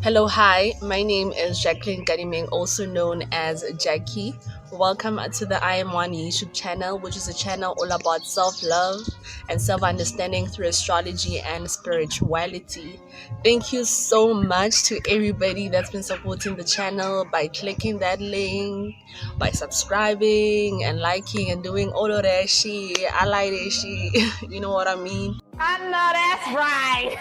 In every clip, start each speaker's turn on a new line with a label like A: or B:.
A: Hello, hi. My name is Jacqueline Gadiming, also known as Jackie. Welcome to the I Am One YouTube channel, which is a channel all about self-love and self-understanding through astrology and spirituality. Thank you so much to everybody that's been supporting the channel by clicking that link, by subscribing and liking and doing all of that shit. I like that shit. You know what I mean?
B: I know that's right.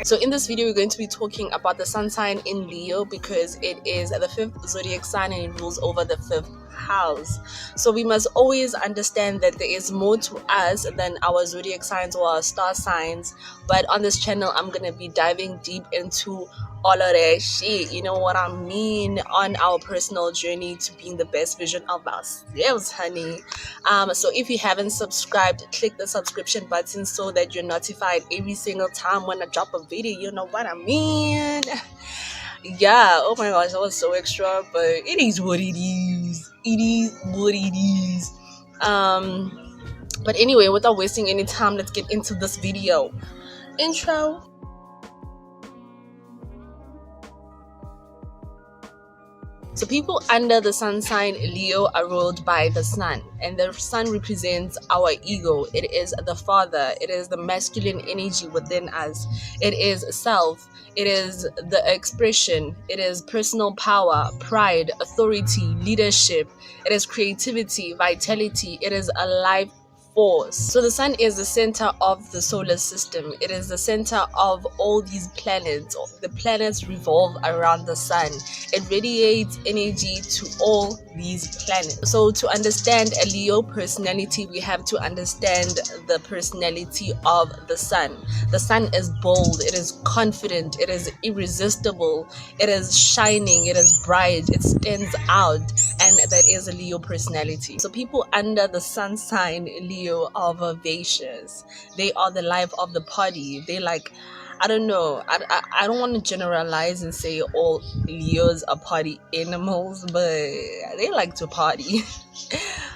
A: So in this video, we're going to be talking about the sun sign in Leo because it is the fifth zodiac sign and it rules over the fifth house. So we must always understand that there is more to us than our zodiac signs or our star signs. But on this channel, I'm going to be diving deep into all of that shit, you know what I mean, on our personal journey to being the best version of ourselves, honey. So if you haven't subscribed, click the subscription button so that you're notified every single time when I drop a video, you know what I mean. Yeah, oh my gosh, that was so extra, but it is what it is. It is what it is. But anyway, without wasting any time, let's get into this video. Intro. So people under the sun sign Leo are ruled by the sun, and the sun represents our ego. It is the father. It is the masculine energy within us. It is self. It is the expression. It is personal power, pride, authority, leadership. It is creativity, vitality. It is a life force. So the sun is the center of the solar system. It is the center of all these planets. The planets revolve around the sun. It radiates energy to all these planets. So to understand a Leo personality, we have to understand the personality of the sun. The sun is bold, it is confident, it is irresistible, it is shining, it is bright, it stands out, and that is a Leo personality. So people under the sun sign Leo are vivacious. They are the life of the party. They like, I don't know, I don't want to generalize and say all Leos are party animals, but they like to party.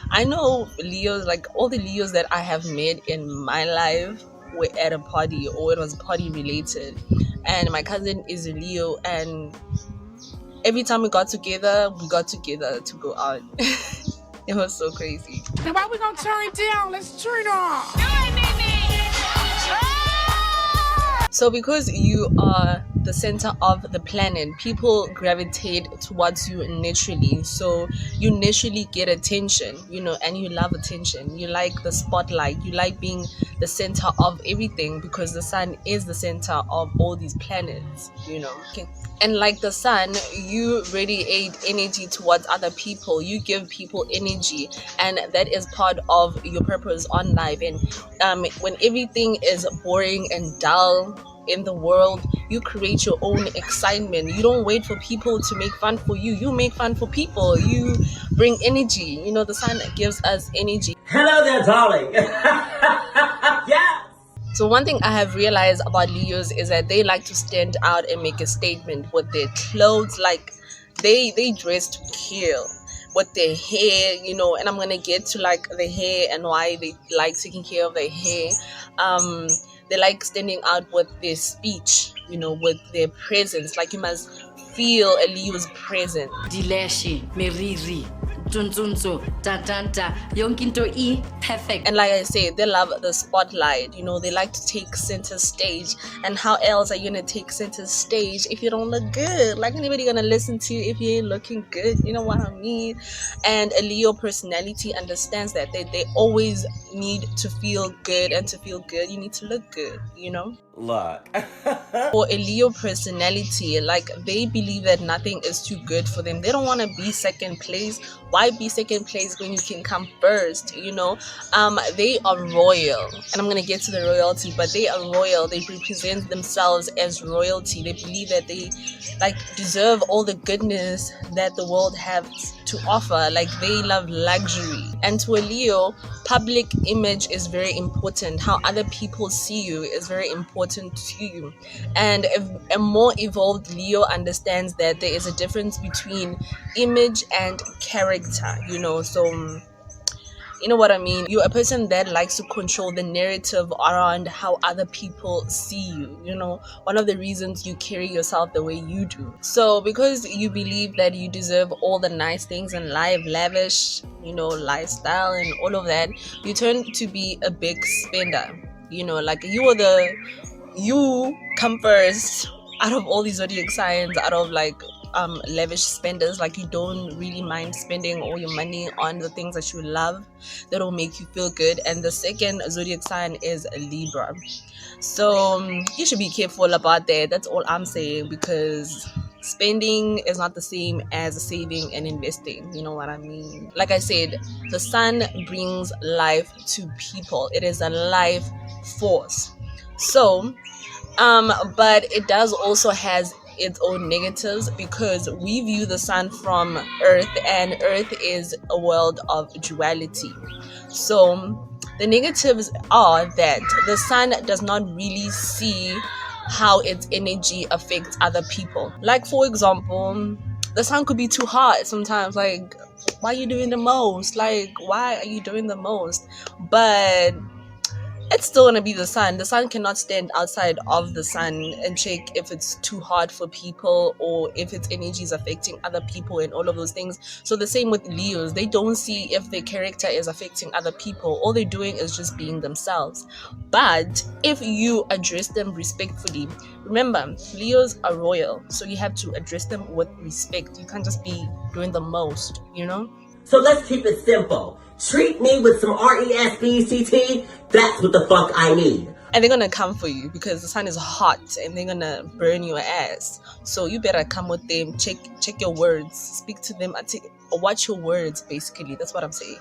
A: I know Leos, like all the Leos that I have met in my life were at a party or it was party related. And my cousin is a Leo, and every time we got together to go out. It was so crazy.
B: Then why we gonna turn it down? Let's turn it on.
A: So because you are the center of the planet, people gravitate towards you naturally. So you naturally get attention, you know, and you love attention. You like the spotlight. You like being the center of everything because the sun is the center of all these planets, you know. Okay. And like the sun, you radiate energy towards other people. You give people energy, and that is part of your purpose on life. And when everything is boring and dull in the world, you create your own excitement. You don't wait for people to make fun for you. You make fun for people. You bring energy. You know, the sun gives us energy.
C: Hello there, darling. Yeah.
A: So one thing I have realized about Leos is that they like to stand out and make a statement with their clothes. Like they dress to kill with their hair, you know, and I'm gonna get to like the hair and why they like taking care of their hair. They like standing out with their speech, you know, with their presence. Like you must feel a Leo's presence.
D: Dileshi, meriri, tuntunso, tatanta, yonkinto e perfect.
A: And like I said, they love the spotlight. You know, they like to take center stage. And how else are you gonna take center stage if you don't look good? Like anybody gonna listen to you if you ain't looking good? You know what I mean? And a Leo personality understands that they always need to feel good, and to feel good, you need to look good. You know.
C: Look.
A: For a Leo personality, like they believe that nothing is too good for them. They don't want to be second place. Why be second place when you can come first? You know, they are royal, and I'm gonna get to the royalty, but they are royal. They represent themselves as royalty. They believe that they like deserve all the goodness that the world has to offer. Like they love luxury. And to a Leo, public image is very important. How other people see you is very important to you. And a more evolved Leo understands that there is a difference between image and character, you know. So You know what I mean? You're a person that likes to control the narrative around how other people see you. You know, one of the reasons you carry yourself the way you do. So because you believe that you deserve all the nice things in life, lavish, you know, lifestyle and all of that, you turn to be a big spender. You know, like you come first out of all these zodiac signs, out of like lavish spenders. Like, you don't really mind spending all your money on the things that you love that'll make you feel good. And the second zodiac sign is Libra. So you should be careful about that. That's all I'm saying, because spending is not the same as saving and investing. You know what I mean? Like I said, the sun brings life to people. It is a life force. So but it does also has its own negatives, because we view the sun from Earth, and Earth is a world of duality. So the negatives are that the sun does not really see how its energy affects other people. Like, for example, the sun could be too hot sometimes. Like, why are you doing the most? Like, why are you doing the most? But it's still gonna be the sun. The sun cannot stand outside of the sun and check if it's too hard for people or if its energy is affecting other people and all of those things. So the same with Leos. They don't see if their character is affecting other people. All they're doing is just being themselves. But if you address them respectfully, remember, Leos are royal, so you have to address them with respect. You can't just be doing the most, you know?
C: So let's keep it simple. Treat me with some RESPECT. That's what the fuck I need.
A: And they're gonna come for you because the sun is hot and they're gonna burn your ass. So you better come with them. Check your words. Speak to them. Watch your words. Basically, that's what I'm saying.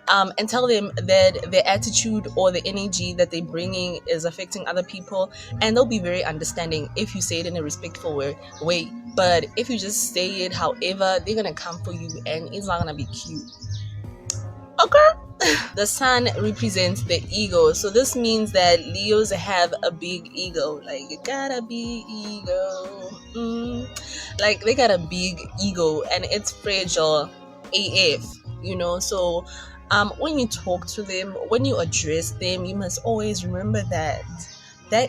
A: And tell them that their attitude or the energy that they're bringing is affecting other people, and they'll be very understanding if you say it in a respectful way. But if you just say it, however, they're gonna come for you, and it's not gonna be cute. Okay. The sun represents the ego, so this means that Leos have a big ego. Like, you got a big ego. Like, they got a big ego, and it's fragile AF, you know. So when you talk to them, when you address them, you must always remember that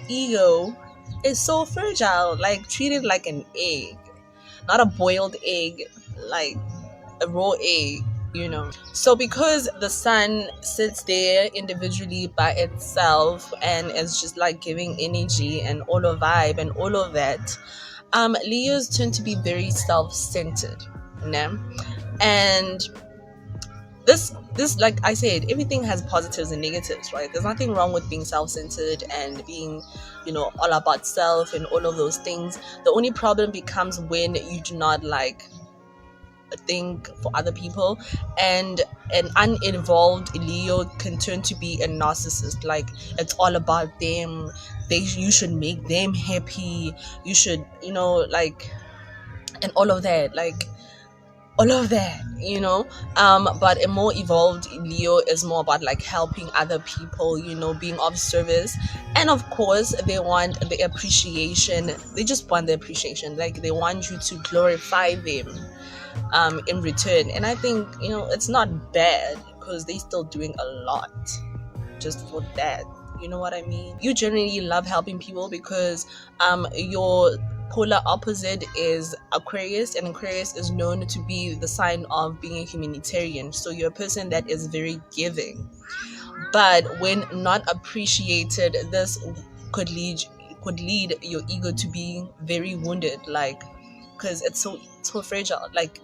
A: ego is so fragile. Like, treat it like an egg, not a boiled egg, like a raw egg, you know. So because the sun sits there individually by itself and is just like giving energy and all of vibe and all of that, Leos tend to be very self-centered, you know. And this like I said, everything has positives and negatives, right? There's nothing wrong with being self-centered and being, you know, all about self and all of those things. The only problem becomes when you do not like think for other people, and an uninvolved Leo can turn to be a narcissist. Like, it's all about them. You should make them happy. You should, you know, like, and all of that, you know. But a more evolved Leo is more about like helping other people, you know, being of service. And of course, they want the appreciation. They just want the appreciation. Like, they want you to glorify them in return. And I think, you know, it's not bad, because they're still doing a lot just for that. You know what I mean? You generally love helping people because your polar opposite is Aquarius, and Aquarius is known to be the sign of being a humanitarian. So you're a person that is very giving, but when not appreciated, this could lead your ego to be very wounded, like, because it's so fragile. Like,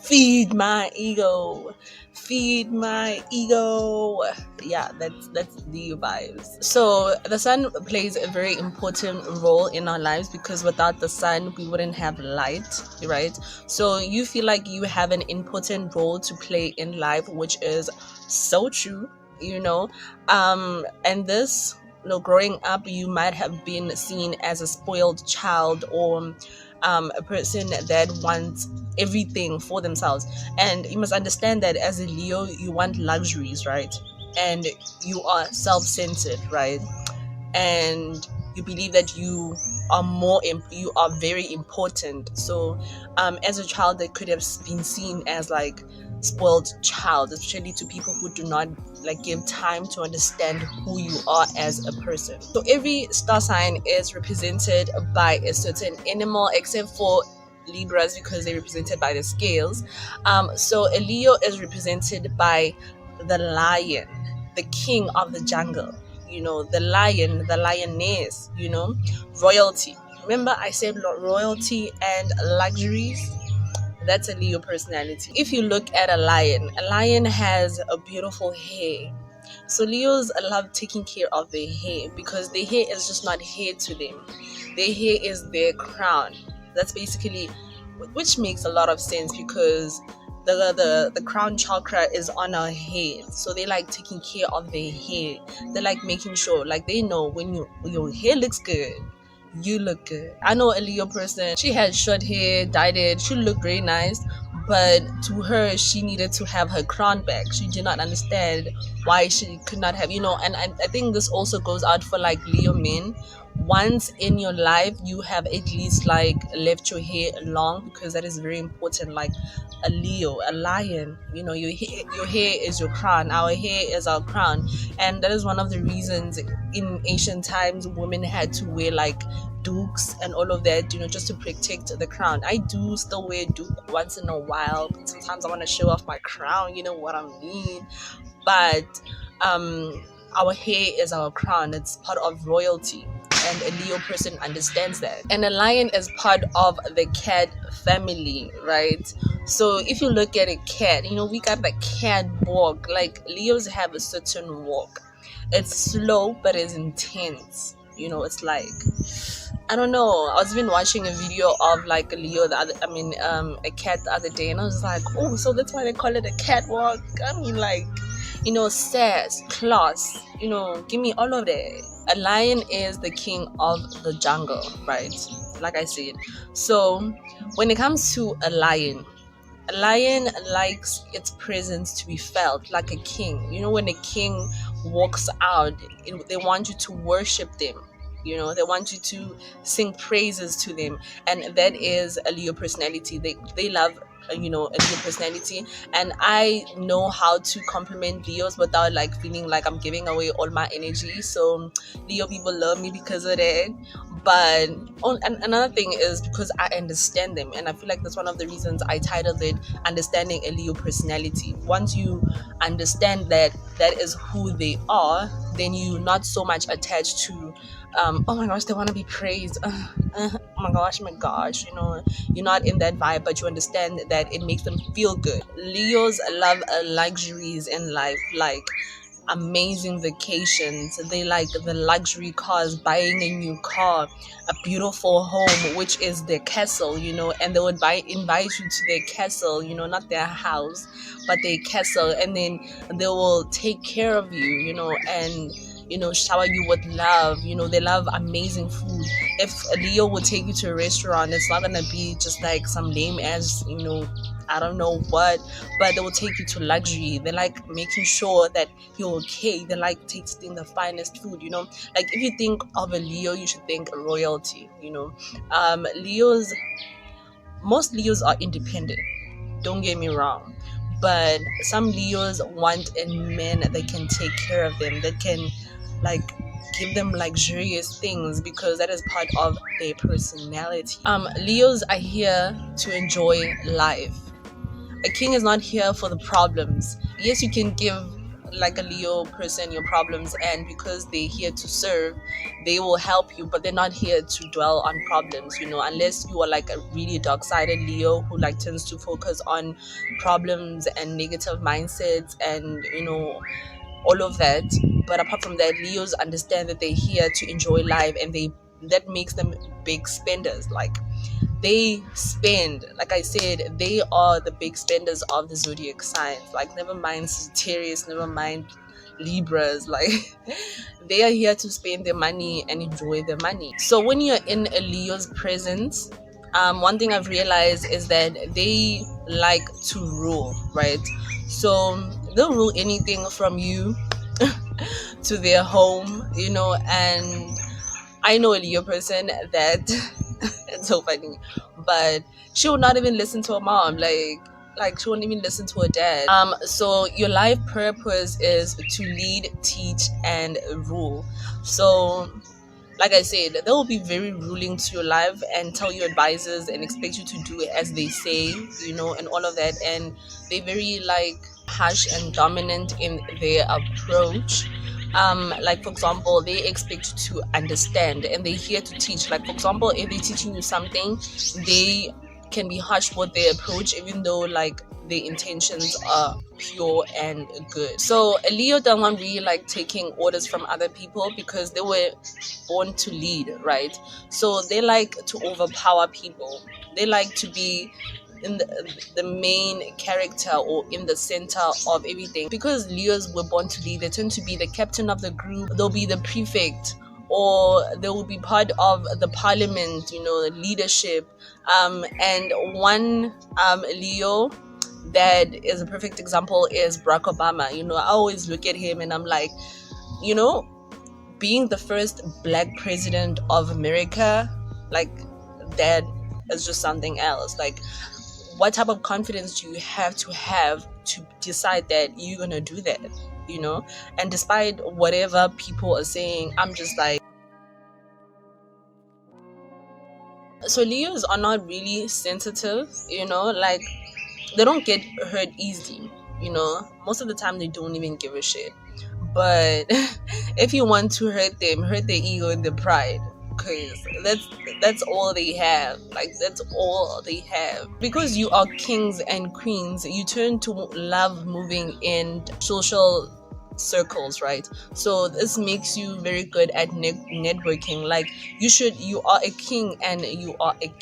A: feed my ego. Yeah, that's the vibes. So the sun plays a very important role in our lives, because without the sun we wouldn't have light, right? So you feel like you have an important role to play in life, which is so true, you know. And this, you know, growing up, you might have been seen as a spoiled child, or a person that wants everything for themselves. And you must understand that as a Leo, you want luxuries, right? And you are self-centered, right? And you believe that you you are very important. So as a child, they could have been seen as like spoiled child, especially to people who do not like give time to understand who you are as a person. So every star sign is represented by a certain animal, except for Libras because they're represented by the scales. So a Leo is represented by the lion, the king of the jungle, the lion, the lioness, royalty. Remember I said royalty and luxuries? That's a Leo personality. If you look at a lion has a beautiful hair. So Leos love taking care of their hair because their hair is just not hair to them. Their hair is their crown. That's basically, which makes a lot of sense because the crown chakra is on our head. So they like taking care of their hair. They like making sure, like they know when your hair looks good, you look good. I know a Leo person, she had short hair, dyed it, she looked very nice, but to her, she needed to have her crown back. She did not understand why she could not have, and I think this also goes out for like Leo men. Once in your life, you have at least like left your hair long because that is very important. Like a Leo, a lion, your hair is your crown. Our hair is our crown. And that is one of the reasons in ancient times women had to wear like dukes and all of that, just to protect the crown. I do still wear duke once in a while. Sometimes I want to show off my crown, you know what I mean? But our hair is our crown. It's part of royalty. And a Leo person understands that. And a lion is part of the cat family, right? So if you look at a cat, we got the cat walk. Like Leos have a certain walk. It's slow, but it's intense. It's like, I don't know. I was even watching a video of like a Leo, a cat the other day, and I was like, oh, so that's why they call it a catwalk. I mean, like, sass, class, give me all of that. A lion is the king of the jungle, right? Like I said. So when it comes to a lion likes its presence to be felt like a king. When a king walks out, they want you to worship them. They want you to sing praises to them, and that is a Leo personality. They love a Leo personality, and I know how to compliment Leos without like feeling like I'm giving away all my energy. So Leo people love me because of that. But and another thing is because I understand them, and I feel like that's one of the reasons I titled it Understanding a Leo Personality. Once you understand that is who they are, then you're not so much attached to oh my gosh, they want to be praised, oh my gosh, you're not in that vibe, but you understand that it makes them feel good. Leos love luxuries in life, like amazing vacations. They like the luxury cars, buying a new car, a beautiful home, which is their castle, and they would invite you to their castle, not their house, but their castle, and then they will take care of you, and shower you with love. They love amazing food. If a Leo would take you to a restaurant, it's not gonna be just like some lame ass, I don't know what, but they will take you to luxury. They like making sure that you're okay. They like tasting the finest food, like if you think of a Leo, you should think royalty. Most Leos are independent, don't get me wrong, but some Leos want a man that can take care of them, that can like give them luxurious things, because that is part of their personality. Leos are here to enjoy life. A king is not here for the problems. Yes, you can give like a Leo person your problems, and because they're here to serve, they will help you, but they're not here to dwell on problems, unless you are like a really dark-sided Leo who like tends to focus on problems and negative mindsets and all of that. But apart from that, Leos understand that they're here to enjoy life, and that makes them big spenders. Like they spend, like I said, they are the big spenders of the zodiac signs. Like never mind Sagittarius, never mind Libras, like they are here to spend their money and enjoy their money. So when you're in a Leo's presence, one thing I've realized is that they like to rule, right? So they'll rule anything from you to their home, and I know a Leo person that it's so funny, but she would not even listen to her mom. Like she won't even listen to her dad. So your life purpose is to lead, teach, and rule. So like I said, they will be very ruling to your life and tell you advices and expect you to do it as they say, and all of that. And they're very like harsh and dominant in their approach. Like for example, they expect you to understand and they're here to teach. Like for example, if they're teaching you something, they can be harsh with their approach, even though like their intentions are pure and good. So a Leo doesn't really like taking orders from other people because they were born to lead, right? So they like to overpower people. They like to be in the main character or in the center of everything. Because Leos were born to lead, they tend to be the captain of the group. They'll be the prefect, or they will be part of the parliament, the leadership. And one Leo that is a perfect example is Barack Obama. I always look at him and I'm like, being the first black president of America, like that is just something else. Like, what type of confidence do you have to decide that you're gonna do that? And despite whatever people are saying, I'm just like, so Leos are not really sensitive, like they don't get hurt easy, most of the time they don't even give a shit. But if you want to hurt them, hurt their ego and their pride, because that's all they have. Like that's all they have. Because you are kings and queens, you turn to love moving in social circles, right? So this makes you very good at networking. Like you are a king and you are a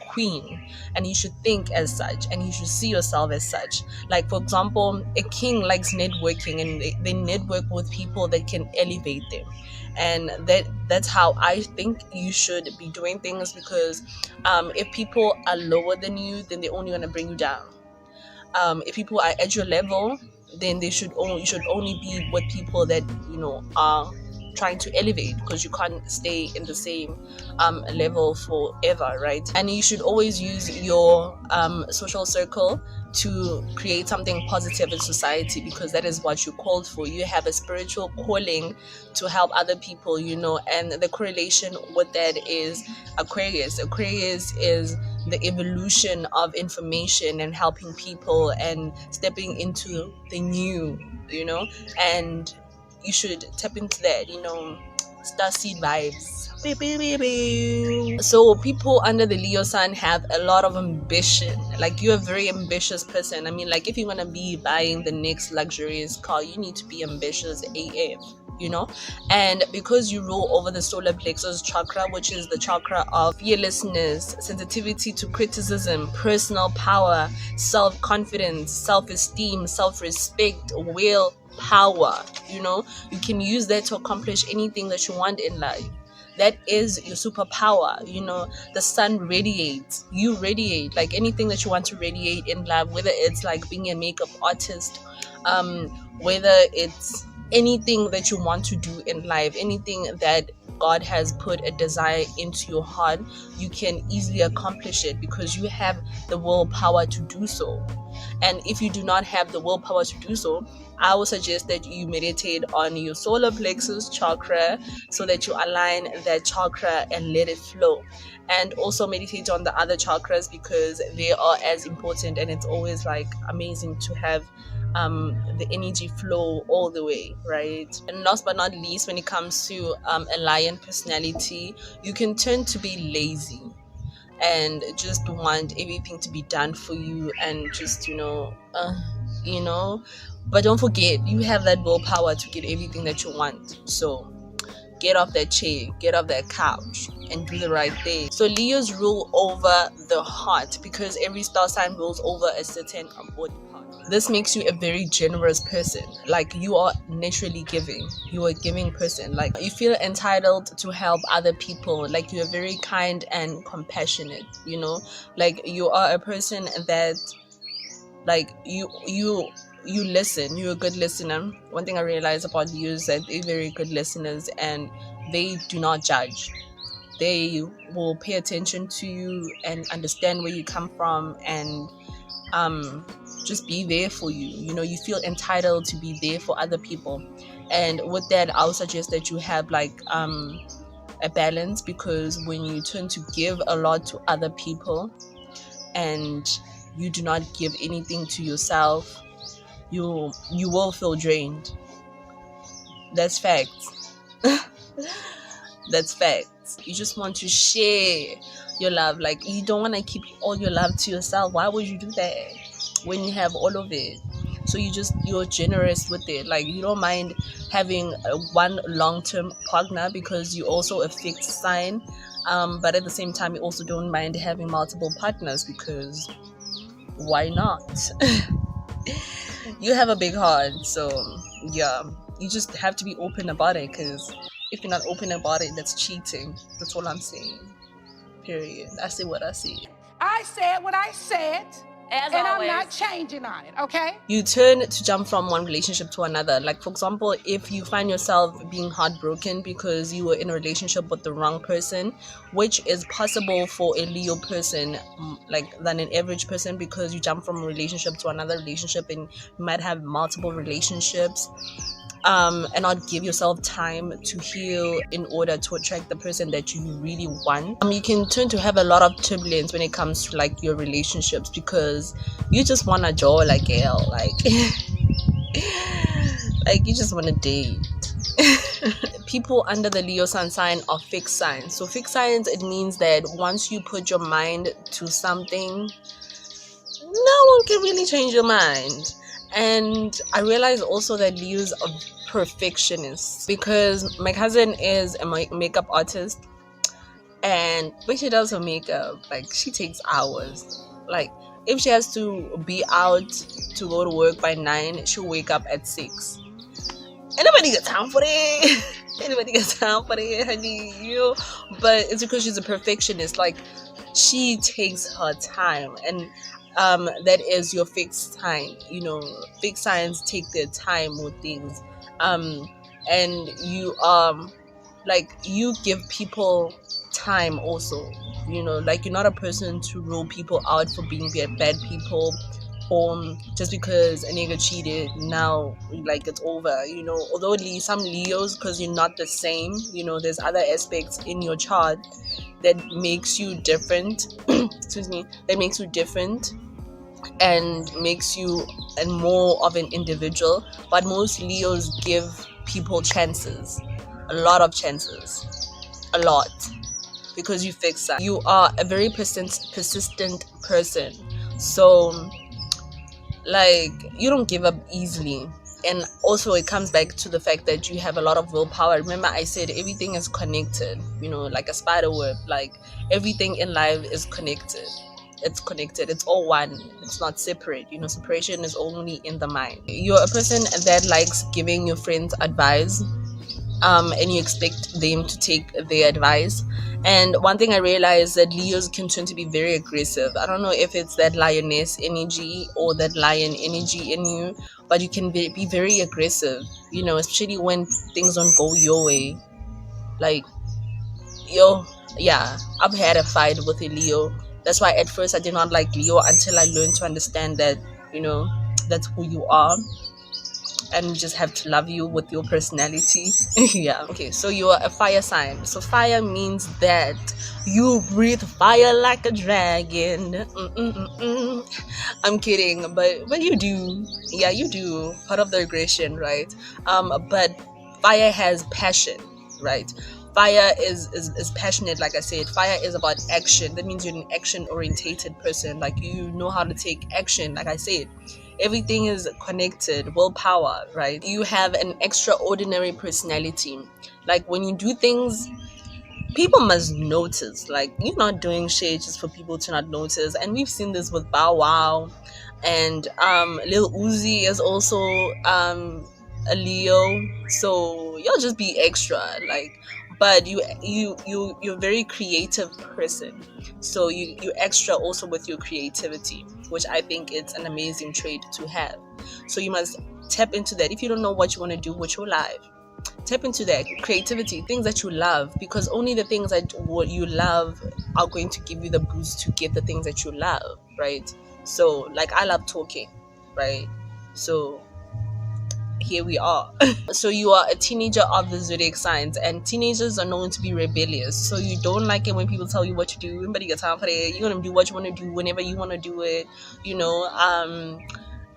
A: queen, and you should think as such and you should see yourself as such. Like for example, a king likes networking, and they network with people that can elevate them. And that's how I think you should be doing things, because if people are lower than you, then they're only going to bring you down. If people are at your level, then you should only be with people that are trying to elevate, because you can't stay in the same level forever, right? And you should always use your social circle to create something positive in society, because that is what you're called for. You have a spiritual calling to help other people, and the correlation with that is Aquarius. Aquarius is the evolution of information and helping people and stepping into the new, and you should tap into that, starseed vibes. So people under the Leo sign have a lot of ambition. Like you're a very ambitious person. I mean, like if you want to be buying the next luxurious car, you need to be ambitious AF. And because you rule over the solar plexus chakra, which is the chakra of fearlessness, sensitivity to criticism, personal power, self-confidence, self-esteem, self-respect, willpower, you can use that to accomplish anything that you want in life. That is your superpower. The sun radiates, you radiate. Like anything that you want to radiate in life, whether it's like being a makeup artist, whether it's anything that you want to do in life, anything that God has put a desire into your heart, you can easily accomplish it because you have the willpower to do so. And if you do not have the willpower to do so, I would suggest that you meditate on your solar plexus chakra so that you align that chakra and let it flow. And also meditate on the other chakras, because they are as important, and it's always like amazing to have the energy flow all the way, right? And last but not least, when it comes to a lion personality, you can turn to be lazy and just want everything to be done for you, and just but don't forget, you have that willpower to get everything that you want. So get off that chair, get off that couch, and do the right thing. So Leos rule over the heart, because every star sign rules over a certain body part. This makes you a very generous person. Like you are naturally giving. You are a giving person. Like you feel entitled to help other people. Like you're very kind and compassionate. Like you are a person that, like you listen. You're a good listener. One thing I realized about you is that they're very good listeners, and they do not judge. they will pay attention to you and understand where you come from, and just be there for you. You feel entitled to be there for other people. And with that, I'll suggest that you have like a balance, because when you tend to give a lot to other people and you do not give anything to yourself, you will feel drained. That's facts. That's facts. You just want to share your love. Like, you don't want to keep all your love to yourself. Why would you do that when you have all of it? So you're generous with it. Like, you don't mind having one long-term partner because you're also a fixed sign, but at the same time you also don't mind having multiple partners, because why not? You have a big heart, so yeah, you just have to be open about it, because if you're not open about it, that's cheating. That's all I'm saying. Period. I say what I say.
B: I said what I said,
D: As
B: and
D: always.
B: I'm not changing on it, okay?
A: You turn to jump from one relationship to another. Like, for example, if you find yourself being heartbroken because you were in a relationship with the wrong person, which is possible for a Leo person, like, than an average person, because you jump from a relationship to another relationship and you might have multiple relationships, and not give yourself time to heal in order to attract the person that you really want. You can turn to have a lot of turbulence when it comes to like your relationships, because you just want to jaw like hell, like like you just want to date. People under the Leo sun sign are fixed signs. So fixed signs, it means that once you put your mind to something, no one can really change your mind. And I realized also that Leos are perfectionists, because my cousin is a makeup artist, and when she does her makeup, like, she takes hours. Like, if she has to be out to go to work by 9, she'll wake up at 6. Anybody got time for that? Anybody got time for that, honey? But it's because she's a perfectionist. Like, she takes her time, and that is your fixed sign. Fixed signs take their time with things, and you like, you give people time also. Like, you're not a person to rule people out for being bad people, or just because a nigga cheated, now, like, it's over. Although some Leos, because you're not the same, there's other aspects in your chart that makes you different. Excuse me, that makes you different and makes you more of an individual. But most Leos give people chances, a lot of chances, a lot, because you fix that. You are a very persistent person, so, like, you don't give up easily. And also, it comes back to the fact that you have a lot of willpower. Remember, I said everything is connected, like a spider web. Like, everything in life is connected. It's connected. It's all one. It's not separate. Separation is only in the mind. You're a person that likes giving your friends advice, and you expect them to take their advice. And one thing I realized, that Leos can turn to be very aggressive. I don't know if it's that lioness energy or that lion energy in you, but you can be very aggressive, especially when things don't go your way. Like, yeah, I've had a fight with a Leo. That's why at first I did not like Leo, until I learned to understand that, that's who you are, and you just have to love you with your personality. Yeah. Okay, so you are a fire sign. So fire means that you breathe fire like a dragon. I'm kidding, but you do. Yeah, you do. Part of the aggression, right? But fire has passion, right? Fire is passionate. Like I said, fire is about action. That means you're an action orientated person. Like, you know how to take action. Like I said, everything is connected. Willpower, right? You have an extraordinary personality. Like, when you do things, people must notice. Like, you're not doing shit just for people to not notice. And we've seen this with Bow Wow, and Lil Uzi is also a Leo. So you'll just be extra, like, but you're a very creative person, so you extra also with your creativity, which I think it's an amazing trait to have. So you must tap into that. If you don't know what you want to do with your life, tap into that creativity, things that you love, because only the things that what you love are going to give you the boost to get the things that you love, right? So like I love talking, right? So here we are. So you are a teenager of the zodiac signs, and teenagers are known to be rebellious, so you don't like it when people tell you what to do. Nobody got time for that. You're gonna do what you want to do whenever you want to do it, you know.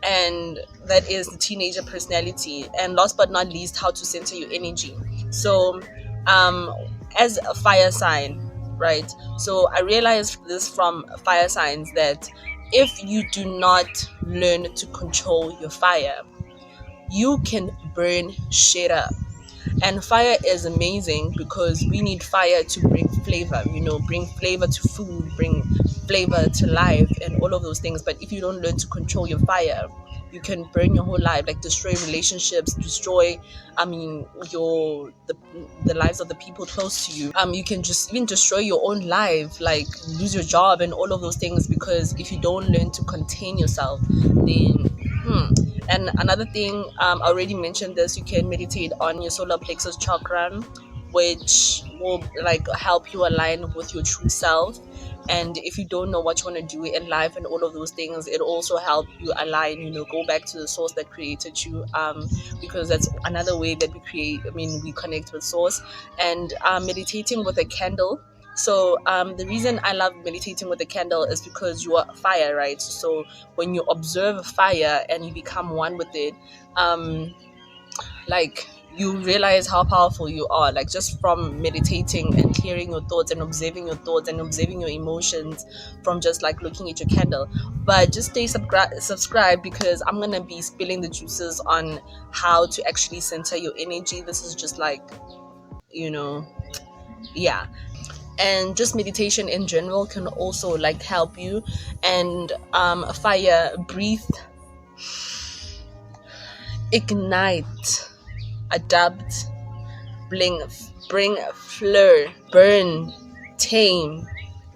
A: And that is the teenager personality. And last but not least, how to center your energy. So as a fire sign, right? So I realized this from fire signs, that if you do not learn to control your fire, you can burn shit up. And fire is amazing because we need fire to bring flavor, you know, bring flavor to food, bring flavor to life, and all of those things. But if you don't learn to control your fire, you can burn your whole life, like destroy relationships, destroy, I mean, the lives of the people close to you. You can just even destroy your own life, like lose your job and all of those things, because if you don't learn to contain yourself, then and another thing, I already mentioned this, you can meditate on your solar plexus chakra, which will like help you align with your true self. And if you don't know what you want to do in life and all of those things, it also help you align, you know, go back to the source that created you, because that's another way that we connect with source. And meditating with a candle. So the reason I love meditating with a candle is because you are fire, right? So when you observe fire and you become one with it, like you realize how powerful you are, like just from meditating and clearing your thoughts and observing your thoughts and observing your emotions from just like looking at your candle. But just stay subscribed, because I'm gonna be spilling the juices on how to actually center your energy. This is just like, you know, yeah. And just meditation in general can also like help you. And fire, breathe, ignite, adapt, bring fleur, burn, tame,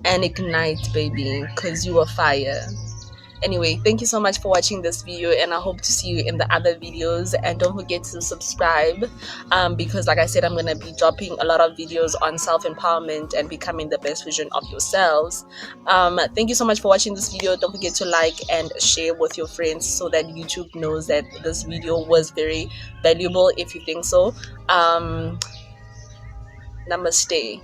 A: and ignite, baby, because you are fire. Anyway, thank you so much for watching this video, and I hope to see you in the other videos. And don't forget to subscribe, because like I said, I'm going to be dropping a lot of videos on self-empowerment and becoming the best version of yourselves. Thank you so much for watching this video. Don't forget to like and share with your friends so that YouTube knows that this video was very valuable if you think so. Namaste.